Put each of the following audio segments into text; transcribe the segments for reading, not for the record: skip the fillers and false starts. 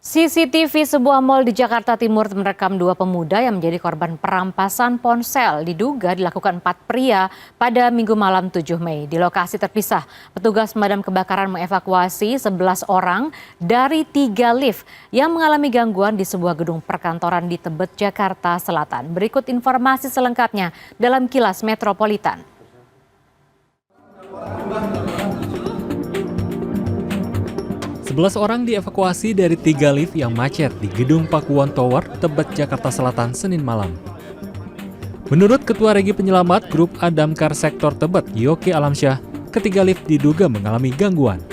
CCTV sebuah mal di Jakarta Timur merekam dua pemuda yang menjadi korban perampasan ponsel. Diduga dilakukan 4 pria pada Minggu malam 7 Mei. Di lokasi terpisah, petugas pemadam kebakaran mengevakuasi 11 orang dari 3 lift yang mengalami gangguan di sebuah gedung perkantoran di Tebet, Jakarta Selatan. Berikut informasi selengkapnya dalam Kilas Metropolitan. 11 orang dievakuasi dari 3 lift yang macet di Gedung Pakuwon Tower, Tebet, Jakarta Selatan, Senin malam. Menurut Ketua Regi Penyelamat Grup A Damkar Sektor Tebet, Yoki Alamsyah, ketiga lift diduga mengalami gangguan.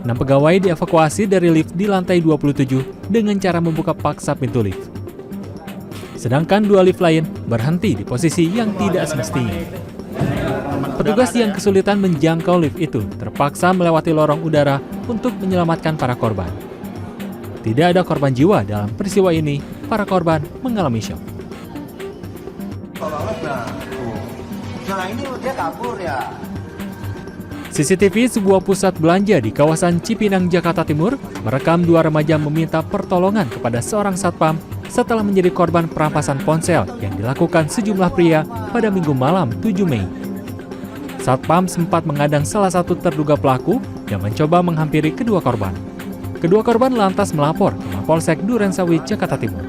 6 pegawai dievakuasi dari lift di lantai 27 dengan cara membuka paksa pintu lift. Sedangkan 2 lift lain berhenti di posisi yang tidak semestinya. Petugas yang kesulitan menjangkau lift itu terpaksa melewati lorong udara untuk menyelamatkan para korban. Tidak ada korban jiwa dalam peristiwa ini, para korban mengalami syok. CCTV sebuah pusat belanja di kawasan Cipinang, Jakarta Timur merekam 2 remaja meminta pertolongan kepada seorang satpam setelah menjadi korban perampasan ponsel yang dilakukan sejumlah pria pada Minggu malam 7 Mei. Satpam sempat mengadang salah satu terduga pelaku yang mencoba menghampiri kedua korban. Kedua korban lantas melapor ke Mapolsek Durensawit, Jakarta Timur.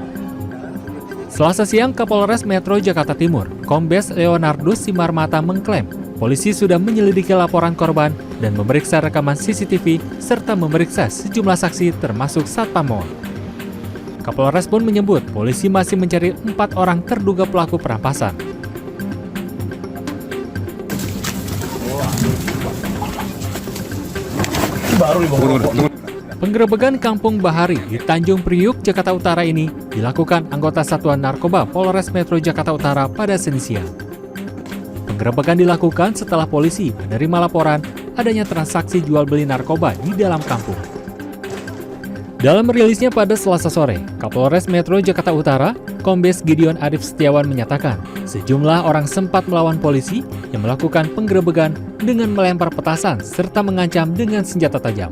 Selasa siang, Kapolres Metro Jakarta Timur, Kombes Leonardus Simarmata mengklaim polisi sudah menyelidiki laporan korban dan memeriksa rekaman CCTV serta memeriksa sejumlah saksi termasuk Satpam Mall. Kapolres pun menyebut polisi masih mencari 4 orang terduga pelaku perampasan. Penggerebekan Kampung Bahari di Tanjung Priuk, Jakarta Utara ini dilakukan anggota Satuan Narkoba Polres Metro Jakarta Utara pada Senin siang. Penggerebekan dilakukan setelah polisi menerima laporan adanya transaksi jual beli narkoba di dalam kampung. Dalam rilisnya pada Selasa sore, Kapolres Metro Jakarta Utara, Kombes Gideon Arif Setiawan menyatakan sejumlah orang sempat melawan polisi yang melakukan penggerebekan dengan melempar petasan serta mengancam dengan senjata tajam.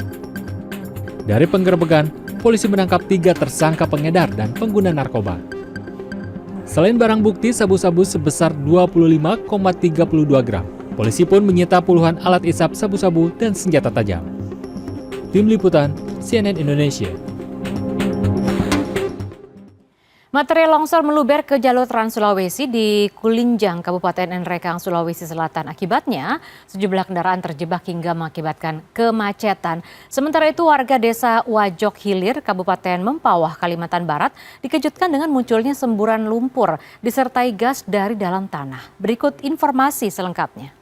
Dari penggerebekan, polisi menangkap 3 tersangka pengedar dan pengguna narkoba. Selain barang bukti sabu-sabu sebesar 25,32 gram, polisi pun menyita puluhan alat isap sabu-sabu dan senjata tajam. Tim Liputan, CNN Indonesia. Material longsor meluber ke jalur Trans Sulawesi di Kulinjang, Kabupaten Nrekang, Sulawesi Selatan. Akibatnya, sejumlah kendaraan terjebak hingga mengakibatkan kemacetan. Sementara itu, warga desa Wajok Hilir, Kabupaten Mempawah, Kalimantan Barat, dikejutkan dengan munculnya semburan lumpur disertai gas dari dalam tanah. Berikut informasi selengkapnya.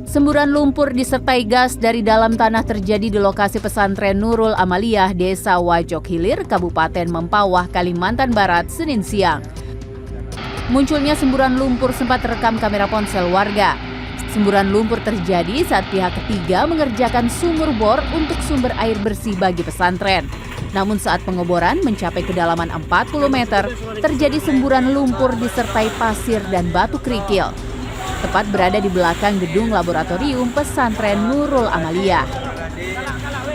Semburan lumpur disertai gas dari dalam tanah terjadi di lokasi pesantren Nurul Amaliyah, Desa Wajok Hilir, Kabupaten Mempawah, Kalimantan Barat, Senin siang. Munculnya semburan lumpur sempat terekam kamera ponsel warga. Semburan lumpur terjadi saat pihak ketiga mengerjakan sumur bor untuk sumber air bersih bagi pesantren. Namun saat pengeboran mencapai kedalaman 40 meter, terjadi semburan lumpur disertai pasir dan batu kerikil. Tepat berada di belakang gedung laboratorium pesantren Nurul Amaliyah.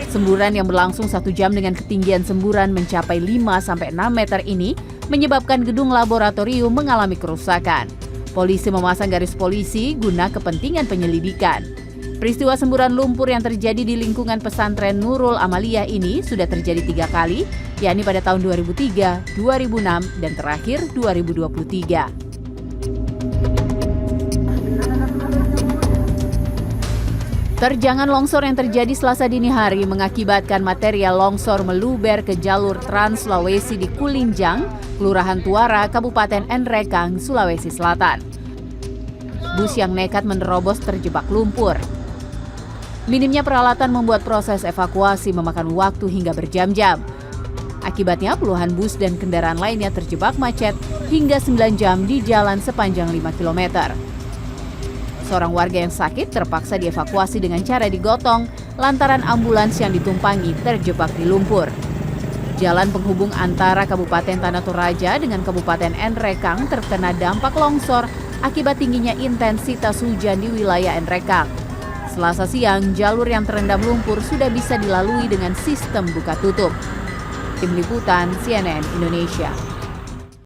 Semburan yang berlangsung 1 jam dengan ketinggian semburan mencapai 5-6 meter ini menyebabkan gedung laboratorium mengalami kerusakan. Polisi memasang garis polisi guna kepentingan penyelidikan. Peristiwa semburan lumpur yang terjadi di lingkungan pesantren Nurul Amaliyah ini sudah terjadi 3 kali, yakni pada tahun 2003, 2006, dan terakhir 2023. Terjangan longsor yang terjadi Selasa dini hari mengakibatkan material longsor meluber ke jalur Trans Sulawesi di Kulinjang, Kelurahan Tuara, Kabupaten Nrekang, Sulawesi Selatan. Bus yang nekat menerobos terjebak lumpur. Minimnya peralatan membuat proses evakuasi memakan waktu hingga berjam-jam. Akibatnya puluhan bus dan kendaraan lainnya terjebak macet hingga 9 jam di jalan sepanjang 5 km. Seorang warga yang sakit terpaksa dievakuasi dengan cara digotong lantaran ambulans yang ditumpangi terjebak di lumpur. Jalan penghubung antara Kabupaten Tanah Toraja dengan Kabupaten Nrekang terkena dampak longsor akibat tingginya intensitas hujan di wilayah Nrekang. Selasa siang, jalur yang terendam lumpur sudah bisa dilalui dengan sistem buka tutup. Tim Liputan CNN Indonesia.